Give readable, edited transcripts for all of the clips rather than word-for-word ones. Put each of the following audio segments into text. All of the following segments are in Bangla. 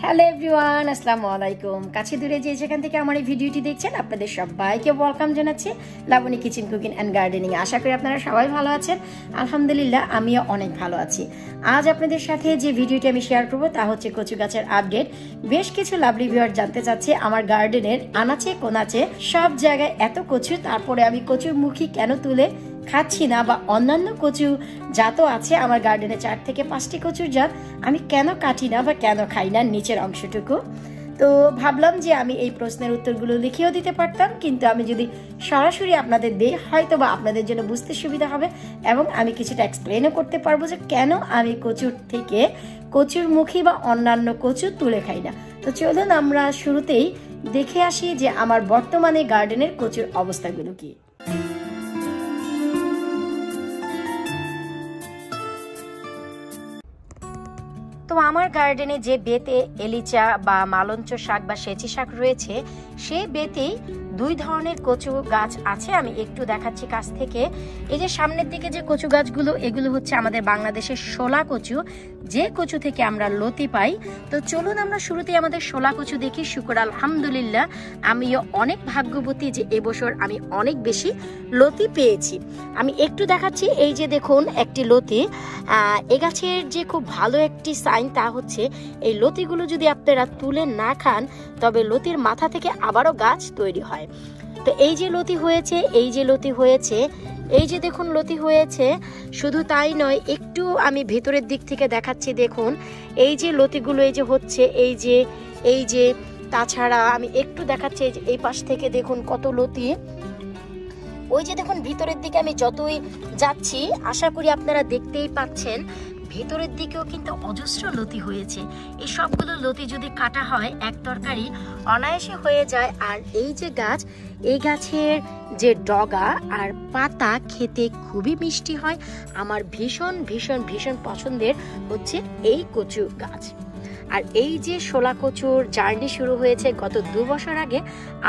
হ্যালো এভরিওয়ান, আসসালামু আলাইকুম। কাছে দূরে যে যেখান থেকে আমার এই ভিডিওটি দেখছেন আপনাদের সবাইকে ওয়েলকাম জানাচ্ছি Labani kitchen cooking and gardening. আশা করি আপনারা সবাই ভালো আছেন। আলহামদুলিল্লাহ আমিও অনেক ভালো আছি। আজ আপনাদের সাথে যে ভিডিওটি আমি শেয়ার করব তা হচ্ছে কচু গাছের আপডেট। বেশ কিছু লাভলি ভিউয়ার জানতে চাচ্ছে আমার গার্ডেনের আনাচে কোনাচে সব জায়গায় এত কচু, তারপরে আমি কচুর মুখী কেন তুলে খাচ্ছি না, বা অন্যান্য কচু জাতও আছে আমার গার্ডেনে 4 থেকে 5টি কচুর জাত, আমি কেন কাটি না বা কেন খাই না নিচের অংশটুকু। তো ভাবলাম যে আমি এই প্রশ্নের উত্তরগুলো লিখেও দিতে পারতাম, কিন্তু আমি যদি সরাসরি আপনাদের দিই হয়তো বা আপনাদের জন্য বুঝতে সুবিধা হবে এবং আমি কিছুটা এক্সপ্লেনও করতে পারবো যে কেন আমি কচুর থেকে কচুর মুখী বা অন্যান্য কচু তুলে খাই না। তো চলুন আমরা শুরুতেই দেখে আসি যে আমার বর্তমানে গার্ডেনের কচুর অবস্থাগুলো কি। তো আমার গার্ডেনে যে বেতে এলিচা বা মালঞ্চ শাক বা সেচি শাক রয়েছে, সেই বেতেই 2 ধরনের কচু গাছ আছে। আমি একটু দেখাচ্ছি কাছ থেকে। এই যে সামনের দিকে যে কচু গাছগুলো, এগুলো হচ্ছে আমাদের বাংলাদেশের শোলা কচু, যে কচু থেকে আমরা লতি পাই। তো চলুন আমরা শুরুতেই আমাদের শোলা কচু দেখি। শুকর আলহামদুলিল্লাহ আমিও অনেক ভাগ্যবতী যে এবছর আমি অনেক বেশি লতি পেয়েছি। আমি একটু দেখাচ্ছি। এই যে দেখুন একটি লতি। এ গাছের যে খুব ভালো একটি সাইন তা হচ্ছে এই লতিগুলো যদি আপনারা তুলে না খান তবে লতির মাথা থেকে আবারও গাছ তৈরি হয়। তো এই যে লতি হয়েছে, এই যে লতি হয়েছে, এই যে দেখুন লতি হয়েছে। শুধু তাই নয়, একটু আমি ভেতরের দিক থেকে দেখাচ্ছি। দেখুন এই যে লতিগুলো এই যে হচ্ছে, এই যে তাছাড়া আমি একটু দেখাচ্ছি এই যে এই পাশ থেকে দেখুন কত লতি। ওই যে দেখুন ভিতরের দিকে আমি যতই যাচ্ছি আশা করি আপনারা দেখতেই পাচ্ছেন ভেতরের দিকেও কিন্তু অজস্র লতি হয়েছে। এই সবগুলো লতি যদি কাটা হয় এক তরকারি অনায়াসে হয়ে যায়। আর এই যে গাছ, এই গাছের যে ডগা আর পাতা খেতে খুবই মিষ্টি হয়। আমার ভীষণ ভীষণ ভীষণ পছন্দের হচ্ছে এই কচু গাছ। আর এই যে শোলা কচুর জার্নি শুরু হয়েছে গত 2 বছর আগে।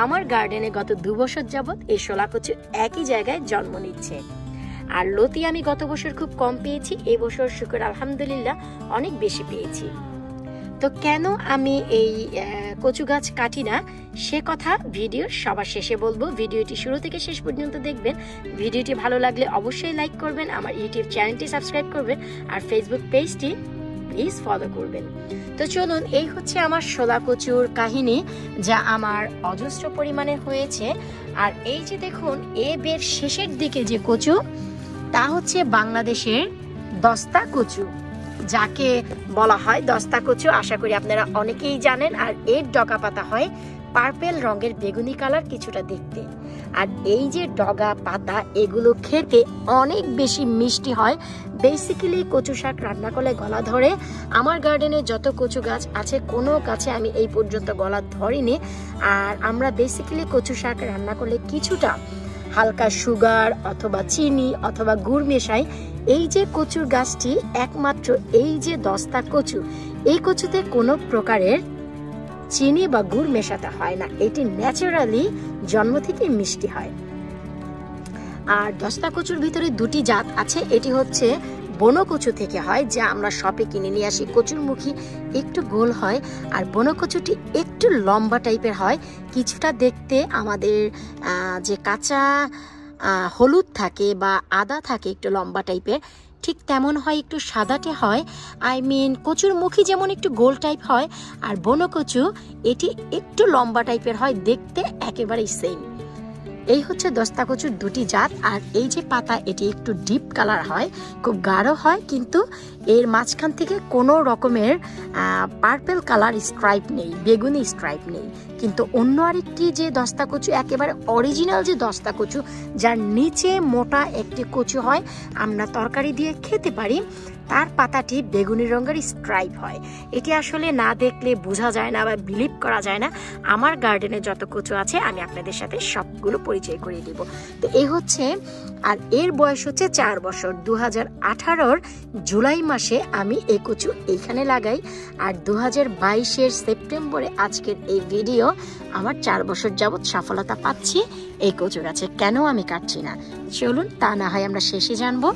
আমার গার্ডেনে গত 2 বছর যাবৎ এই শোলা কচু একই জায়গায় জন্ম নিচ্ছে। আর লতি আমি গত বছর খুব কম পেয়েছি, এই বছর শুকর আলহামদুলিল্লাহ অনেক বেশি পেয়েছি। তো কেন আমি এই কচু গাছ কাটি না সে কথা ভিডিওর সবার শেষে বলবো। ভিডিওটি শুরু থেকে শেষ পর্যন্ত দেখবেন। ভিডিওটি ভালো লাগলে অবশ্যই লাইক করবেন, আমার ইউটিউব চ্যানেলটি সাবস্ক্রাইব করবেন, আর ফেসবুক পেজটি প্লিজ ফলো করবেন। তো চলুন, এই হচ্ছে আমার শোলা কচুর কাহিনী, যা আমার অজস্র পরিমাণে হয়েছে। আর এই যে দেখুন বের শেষের দিকে যে কচু, তা হচ্ছে বাংলাদেশের দস্তা কচু, যাকে বলা হয় দস্তা কচু। আশা করি আপনারা অনেকেই জানেন। আর এর ডগা পাতা হয় পার্পেল রঙের, বেগুনি কালার কিছুটা দেখতে। আর এই যে ডগা পাতা, এগুলো খেতে অনেক বেশি মিষ্টি হয়। বেসিক্যালি কচু শাক রান্না করলে গলা ধরে। আমার গার্ডেনে যত কচু গাছ আছে কোনো গাছে আমি এই পর্যন্ত গলা ধরিনি। আর আমরা বেসিক্যালি কচু শাক রান্না করলে কিছুটা হালকা সুগার অথবা চিনি অথবা গুড় মেশাই। এই যে কচুর গাছটি একমাত্র এই যে দস্তা কচু, এই কচুতে কোনো প্রকারের চিনি বা গুড় মেশাতে হয় না। এটি ন্যাচারালি জন্ম থেকে মিষ্টি হয়। আর দস্তা কচুর ভিতরে 2টি জাত আছে। এটি হচ্ছে বনো কচু থেকে হয়, যা আমরা শপে কিনে নিয়ে আসি। কচুর মুখী একটু গোল হয়, আর বনো কচুটি একটু লম্বা টাইপের হয়। কিছুটা দেখতে আমাদের যে কাঁচা হলুদ থাকে বা আদা থাকে একটু লম্বা টাইপের, ঠিক তেমন হয়, একটু সাদাটে হয়। কচুর মুখী যেমন একটু গোল টাইপ হয়, আর বনো কচু এটি একটু লম্বা টাইপের হয়, দেখতে একেবারেই সেম। এই হচ্ছে দস্তা কচুর 2টি জাত। আর এই যে পাতা, এটি একটু ডিপ কালার হয়, খুব গাঢ় হয়, কিন্তু এর মাঝখান থেকে কোনো রকমের পার্পেল কালার স্ট্রাইপ নেই, বেগুনি স্ট্রাইপ নেই। কিন্তু অন্য আরেকটি যে দস্তা কচু, একেবারে অরিজিনাল যে দস্তা কচু, যার নিচে মোটা একটি কচু হয়, আমরা তরকারি দিয়ে খেতে পারি, তার পাতাটি বেগুনি রঙের স্ট্রাইপ হয়। এটি আসলে না দেখলে বোঝা যায় না বা বিলিভ করা যায় না। আমার গার্ডেনে যত কচু আছে আমি আপনাদের সাথে সবগুলো পরিচয় করিয়ে দিব। তো এই হচ্ছে, আর এর বয়স হচ্ছে 4 বছর। 2018-র জুলাই মাসে আমি এই কচু এইখানে লাগাই, আর 2022-এর সেপ্টেম্বরে আজকের এই ভিডিও আমার 4 বছর যাবৎ সফলতা পাচ্ছি এই কচু গাছে। কেন আমি কাটছি না চলুন তা না হয় আমরা শেষে জানবো।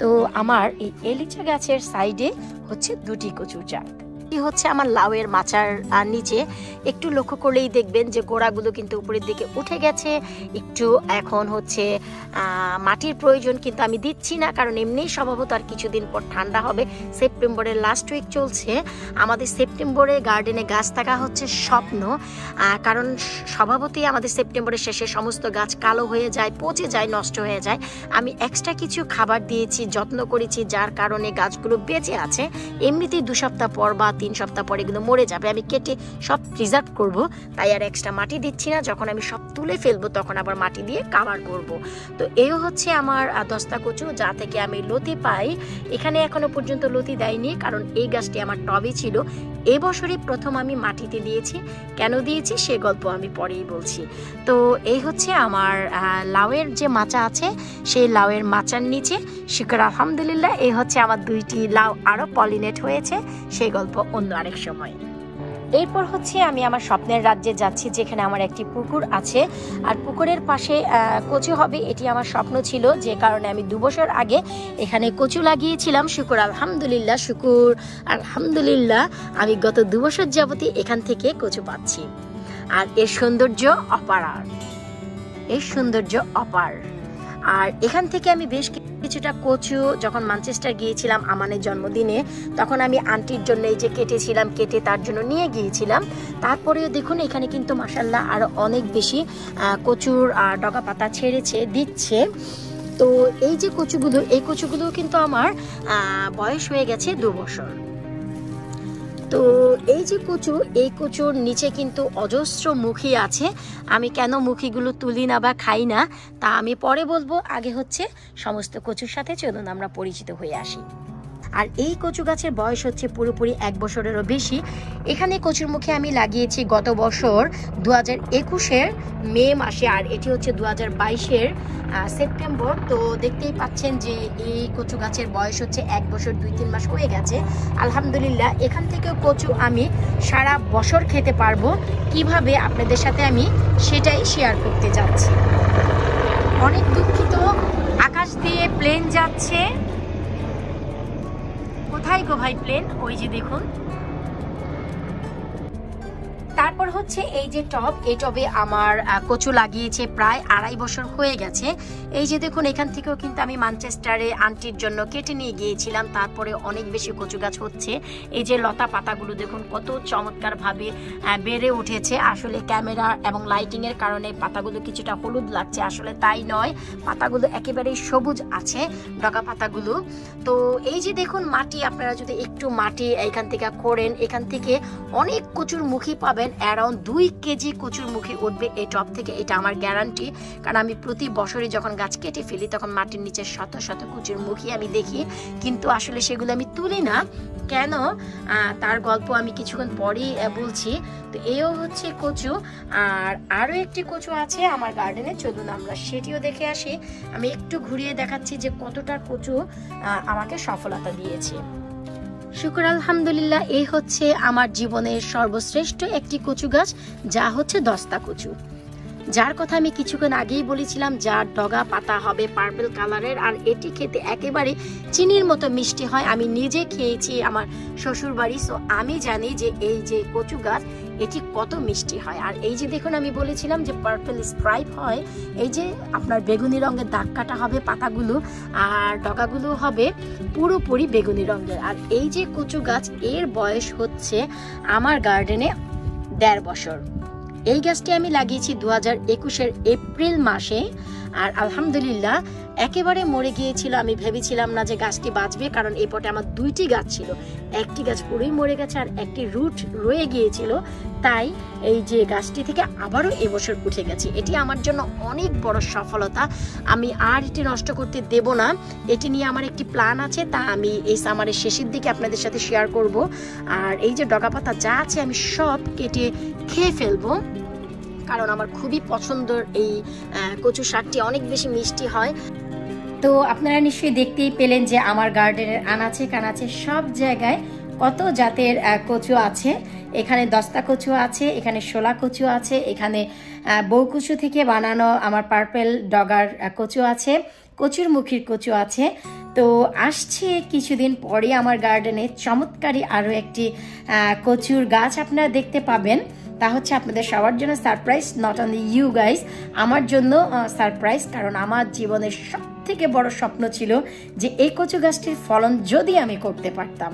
তো আমার এই এলিচা গাছের সাইডে হচ্ছে 2টি কচুর জাত। হচ্ছে আমার লাউয়ের মাচার নিচে একটু লক্ষ্য করলেই দেখবেন যে গোড়াগুলো কিন্তু উপরের দিকে উঠে গেছে। একটু এখন হচ্ছে মাটির প্রয়োজন, কিন্তু আমি দিচ্ছি না, কারণ এমনিই স্বভাবত আর কিছুদিন পর ঠান্ডা হবে। সেপ্টেম্বরের লাস্ট উইক চলছে, আমাদের সেপ্টেম্বরে গার্ডেনে গাছ থাকা হচ্ছে স্বপ্ন, কারণ স্বভাবতই আমাদের সেপ্টেম্বরের শেষে সমস্ত গাছ কালো হয়ে যায়, পচে যায়, নষ্ট হয়ে যায়। আমি এক্সট্রা কিছু খাবার দিয়েছি, যত্ন করেছি, যার কারণে গাছগুলো বেঁচে আছে। এমনিতেই 2 সপ্তাহ পর বা 3 সপ্তাহ পর এগুলো মরে যাবে, আমি কেটে সব প্রিজার্ভ করব, তাই আর এক্সট্রা মাটি দিচ্ছি না। যখন আমি সব তুলে ফেলবো তখন আবার মাটি দিয়ে কাভার করব। তো এও হচ্ছে আমার দস্তা কচু, যা থেকে আমি লতি পাই। এখানে এখনো পর্যন্ত লতি দেয়নি, কারণ এই গাছটি আমার টবে ছিল। এবছরই প্রথম আমি মাটিতে দিয়েছি। কেন দিয়েছি সে গল্প আমি পরেই বলছি। তো এই হচ্ছে আমার লাউয়ের যে মাচা আছে, সেই লাউয়ের মাচার নিচে শুকর আলহামদুলিল্লাহ এই হচ্ছে আমার 2টি লাউ আরও পলিনেট হয়েছে, সেই গল্প অন্য আরেক সময়। এরপর হচ্ছে আমি আমার স্বপ্নের রাজ্যে যাচ্ছি, যেখানে আমার একটি পুকুর আছে, আর পুকুরের পাশে কচু হবে, এটি আমার স্বপ্ন ছিল, যে কারণে আমি 2 বছর আগে এখানে কচু লাগিয়েছিলাম। শুকর আলহামদুলিল্লাহ আমি গত 2 বছর যাবতই এখান থেকে কচু পাচ্ছি, আর এর সৌন্দর্য অপার। আর এখান থেকে আমি বেশ কিছুটা কচু, যখন ম্যানচেস্টার গিয়েছিলাম আমানের জন্মদিনে, তখন আমি আন্টির জন্য এই যে কেটে তার জন্য নিয়ে গিয়েছিলাম। তারপরেও দেখুন এখানে কিন্তু মাশাআল্লাহ আরো অনেক বেশি কচুর ডগা পাতা দিচ্ছে। তো এই যে কচুগুলো কিন্তু আমার বয়স হয়ে গেছে 2 বছর। তো এই যে এই কচুর নিচে কিন্তু অজস্র মুখী আছে। আমি কেন মুখীগুলো তুলি না বা খাই না তা আমি পরে বলবো, আগে হচ্ছে সমস্ত কচুর সাথে চলুন আমরা পরিচিত হয়ে আসি। আর এই কচু গাছের বয়স হচ্ছে পুরোপুরি 1 বছরেরও বেশি। এখানে কচুর মুখে আমি লাগিয়েছি গত বছর 2021-এর মে মাসে, আর এটি হচ্ছে 2022-এর সেপ্টেম্বর। তো দেখতেই পাচ্ছেন যে এই কচু গাছের বয়স হচ্ছে 1 বছর 2-3 মাস হয়ে গেছে। আলহামদুলিল্লাহ এখান থেকেও কচু আমি সারা বছর খেতে পারবো। কিভাবে আপনাদের সাথে আমি সেটাই শেয়ার করতে যাচ্ছি। অনেক দুঃখিত, আকাশ দিয়ে প্লেন যাচ্ছে। কোথায় গো ভাই প্লেন? ওই যে দেখুন। তারপর হচ্ছে এই যে টব, এই টবে আমার কচু লাগিয়েছে প্রায় 2.5 বছর হয়ে গেছে। এই যে দেখুন, এখান থেকেও কিন্তু আমি ম্যানচেস্টারে আন্টির জন্য কেটে নিয়ে গিয়েছিলাম। তারপরে অনেক বেশি কচু গাছ হচ্ছে। এই যে লতা পাতাগুলো দেখুন কত চমৎকার ভাবে বেড়ে উঠেছে। আসলে ক্যামেরা এবং লাইটিং এর কারণে পাতাগুলো কিছুটা হলুদ লাগছে, আসলে তাই নয়, পাতাগুলো একেবারেই সবুজ আছে, ডগা পাতাগুলো। তো এই যে দেখুন মাটি, আপনারা যদি একটু মাটি এখান থেকে করেন, এখান থেকে অনেক কচুর মুখী পাবেন। অ্যারাউন্ড 2 কেজি কচুর মুখী উঠবে এই টব থেকে, এটা আমার গ্যারান্টি। কারণ আমি প্রতি বছরই যখন গাছ কেটে ফেলি তখন মাটির নিচে শত শত কচুর মুখী আমি দেখি, কিন্তু আসলে সেগুলো আমি তুলি না। কেন তার গল্প আমি কিছুক্ষণ পরেই বলছি। তো এও হচ্ছে কচু, আর আরও একটি কচু আছে আমার গার্ডেনে, চলুন আমরা সেটিও দেখে আসি। আমি একটু ঘুরিয়ে দেখাচ্ছি যে কতটা কচু আমাকে সফলতা দিয়েছে। শুকর আলহামদুলিল্লাহ এই হচ্ছে আমার জীবনের সর্বশ্রেষ্ঠ একটি কচু গাছ, যা হচ্ছে দস্তা কচু, যার কথা আমি কিছুক্ষণ আগেই বলেছিলাম, যার ডগা পাতা হবে পার্পল কালারের, আর এটি খেতে একেবারে চিনির মতো মিষ্টি হয়। আমি নিজে খেয়েছি আমার শ্বশুর বাড়ি, সো আমি জানি যে এই যে কচু গাছ এটি কত মিষ্টি হয়। আর এই যে দেখুন আমি বলেছিলাম যে পার্পল স্ট্রাইপ হয়, এই যে আপনার বেগুনি রঙের দাগ কাটা হবে পাতাগুলো, আর ডগাগুলো হবে পুরোপুরি বেগুনি রঙের। আর এই যে কচু গাছ, এর বয়স হচ্ছে আমার গার্ডেনে 1.5 বছর। এই গাছটি আমি লাগিয়েছি 2021-এর এপ্রিল মাসে, আর আলহামদুলিল্লাহ একেবারে মরে গিয়েছিল। আমি ভেবেছিলাম না যে গাছটি বাঁচবে, কারণ এই পটে আমার 2টি গাছ ছিল, একটি গাছ পুরোই মরে গেছে আর একটি রুট রয়ে গিয়েছিল। তাই এই যে গাছটি থেকে আবারও এবছর উঠে গেছে, এটি আমার জন্য অনেক বড় সফলতা। আমি আর এটি নষ্ট করতে দেব না। এটি নিয়ে আমার একটি প্ল্যান আছে, তা আমি এই সামারের শেষের দিকে আপনাদের সাথে শেয়ার করব। আর এই যে ডগা পাতা যা আছে আমি সব কেটে খেয়ে ফেলবো, কারণ আমার খুবই পছন্দের এই কচু শাকটি, অনেক বেশি মিষ্টি হয়। তো আপনারা নিশ্চয়ই দেখতেই পেলেন যে আমার গার্ডেনের আনাচে কানাচে সব জায়গায় কত জাতের কচু আছে। এখানে দস্তা কচু আছে, এখানে শোলা কচু আছে, এখানে বউ কচু থেকে বানানো আমার পার্পল ডগার কচু আছে, কচুর মুখীর কচু আছে। তো আসছে কিছুদিন পরে আমার গার্ডেনে চমৎকারী আরও একটি কচুর গাছ আপনারা দেখতে পাবেন। তা হচ্ছে আপনাদের সবার জন্য surprise, not only you guys, আমার জন্য সারপ্রাইজ। কারণ আমার জীবনের সবথেকে বড় স্বপ্ন ছিল যে এই কচু গাছটির ফলন যদি আমি করতে পারতাম।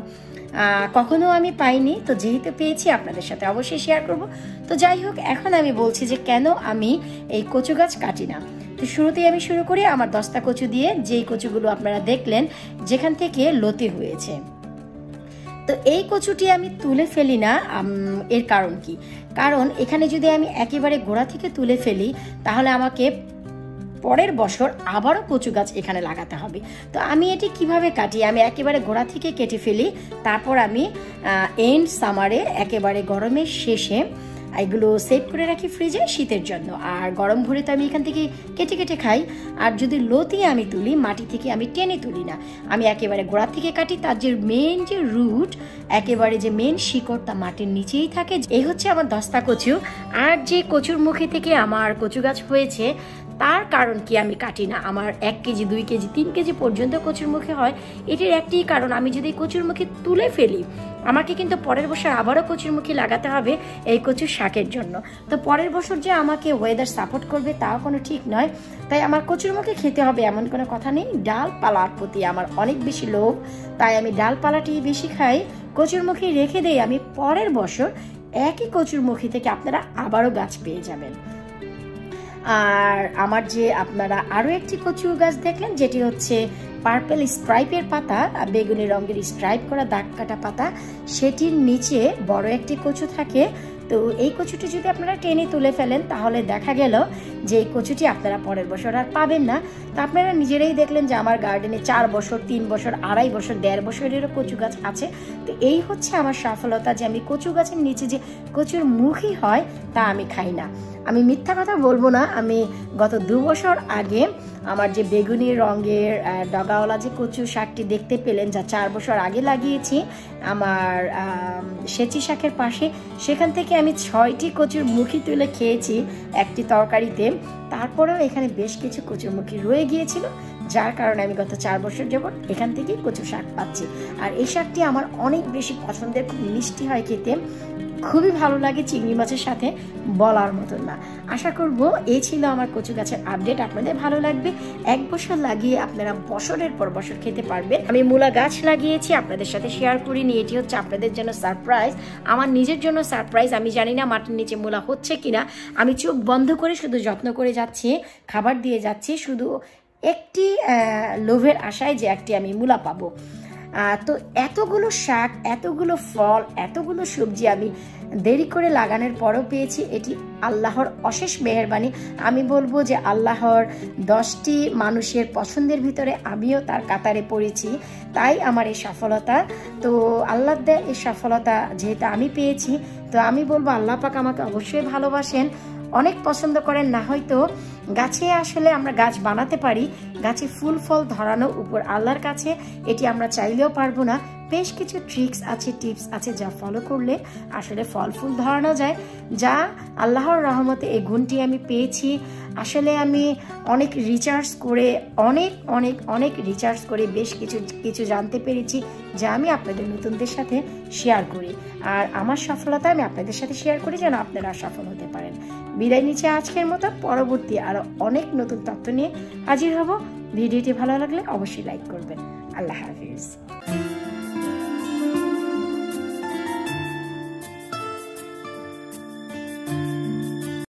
কখনো আমি পাইনি, তো যেহেতু পেয়েছি আপনাদের সাথে অবশ্যই শেয়ার করব। তো যাই হোক, এখন আমি বলছি যে কেন আমি এই কচু গাছ কাটি না। তো শুরুতেই আমি শুরু করি আমার 10টা কচু দিয়ে, যেই কচুগুলো আপনারা দেখলেন যেখান থেকে লতি হয়েছে। তো এই কচুটি আমি তুলে ফেলি না, এর কারণ কি? কারণ এখানে যদি আমি একেবারে গোড়া থেকে তুলে ফেলি তাহলে আমাকে পরের বছর আবারও কচু গাছ এখানে লাগাতে হবে। তো আমি এটি কিভাবে কাটি? আমি একেবারে গোড়া থেকে কেটে ফেলি, তারপর আমি এন্ড সামারে একেবারে গরমের শেষে এগুলো সেভ করে রাখি ফ্রিজে শীতের জন্য। আর গরম ভরে তো আমি এখান থেকে কেটে কেটে খাই। আর যদি লতি আমি তুলি, মাটি থেকে আমি টেনে তুলি না, আমি একেবারে গোড়া থেকে কাটি। তার যে মেন যে রুট, একেবারে যে মেন শিকড়, তা মাটির নিচেই থাকে। এই হচ্ছে আমার 10টা কচু। আর যে কচুর মুখে থেকে আমার কচু গাছ হয়েছে তার কারণ কি আমি কাটি না। আমার 1 কেজি 2 কেজি 3 কেজি পর্যন্ত কচুর মুখে হয়। এটির একটি কারণ, আমি যদি কচুর মুখে তুলে ফেলি আমাকে কিন্তু পরের বছর আবারও কচুর মুখে লাগাতে হবে এই কচুর শাকের জন্য। তো পরের বছর যে আমাকে ওয়েদার সাপোর্ট করবে তাও কোনো ঠিক নয়। তাই আমার কচুর মুখে খেতে হবে এমন কোনো কথা নেই। ডালপালার প্রতি আমার অনেক বেশি লোভ, তাই আমি ডালপালাটি বেশি খাই, কচুর মুখে রেখে দেই। আমি পরের বছর একই কচুর মুখী থেকে আপনারা আবারও গাছ পেয়ে যাবেন। আর আমার যে আপনারা আরও একটি কচু গাছ দেখলেন, যেটি হচ্ছে পার্পল স্ট্রাইপের পাতা, বেগুনি রঙের স্ট্রাইপ করা দাগ কাটা পাতা, সেটির নিচে বড় একটি কচু থাকে। তো এই কচুটি যদি আপনারা টেনে তুলে ফেলেন তাহলে দেখা গেল যে এই কচুটি আপনারা পরের বছর আর পাবেন না। তো আপনারা নিজেরাই দেখলেন যে আমার গার্ডেনে 4 বছর, 3 বছর, 2.5 বছর, 1.5 বছরেরও কচু গাছ আছে। তো এই হচ্ছে আমার সফলতা, যে আমি কচু গাছের নিচে যে কচুর মুখই হয় তা আমি খাই না। আমি মিথ্যা কথা বলবো না, আমি গত 2 বছর আগে আমার যে বেগুনি রঙের ডগাওয়ালা যে কচু শাকটি দেখতে পেলেন, যা 4 বছর আগে লাগিয়েছি আমার সেচি শাকের পাশে, সেখান থেকে আমি 6টি কচুর মুখী তুলে খেয়েছি একটি তরকারিতে। তারপরেও এখানে বেশ কিছু কচুর মুখী রয়ে গিয়েছিল, যার কারণে আমি গত 4 বছর যাবত এখান থেকেই কচু শাক পাচ্ছি। আর এই শাকটি আমার অনেক বেশি পছন্দের, খুব মিষ্টি হয় খেতে, খুবই ভালো লাগে, চিংড়ি মাছের সাথে বলার মতন না। আশা করব এই ছিল আমার কচু গাছের আপডেট, আপনাদের ভালো লাগবে। 1 বছর লাগিয়ে আপনারা বছরের পর বছর খেতে পারবেন। আমি মূলা গাছ লাগিয়েছি, আপনাদের সাথে শেয়ার করিনি, এটি হচ্ছে আপনাদের জন্য সারপ্রাইজ, আমার নিজের জন্য সারপ্রাইজ। আমি জানি না মাটির নিচে মূলা হচ্ছে কিনা, আমি চোখ বন্ধ করে শুধু যত্ন করে যাচ্ছি, খাবার দিয়ে যাচ্ছি, শুধু একটি লোভের আশায় যে একটি আমি মূলা পাবো। তো এতগুলো শাক, এতগুলো ফল, এতগুলো সবজি আমি দেরি করে লাগানোর পরও পেয়েছি, এটি আল্লাহর অশেষ মেহেরবানি। আমি বলবো যে আল্লাহর 10টি মানুষের পছন্দের ভিতরে আমিও তার কাতারে পড়েছি, তাই আমার এই সফলতা। তো আল্লাহর দেয় এই সফলতা যেহেতু আমি পেয়েছি, তো আমি বলবো আল্লাহ পাক আমাকে অবশ্যই ভালোবাসেন, অনেক পছন্দ করেন। না হয়তো গাছে আসলে আমরা গাছ বানাতে পারি, গাছে ফুল ফল ধরানো উপর আল্লাহর কাছে, এটি আমরা চাইলেও পারবো না। বেশ কিছু ট্রিক্স আছে, টিপস আছে, যা ফলো করলে আসলে ফল ফুল ধরানো যায়, যা আল্লাহর রহমতে এই গুণটি আমি পেয়েছি। আসলে আমি অনেক রিসার্চ করে অনেক রিসার্চ করে বেশ কিছু জানতে পেরেছি, যা আমি আপনাদের নতুনদের সাথে শেয়ার করি। আর আমার সফলতা আমি আপনাদের সাথে শেয়ার করি যেন আপনারা সফল হতে পারেন। বিদায় নিচ্ছে আজকের মতো, পরবর্তী আরো অনেক নতুন তথ্য নিয়ে হাজির হব। ভিডিওটি ভালো লাগলে অবশ্যই লাইক করবেন। আল্লাহ হাফিজ।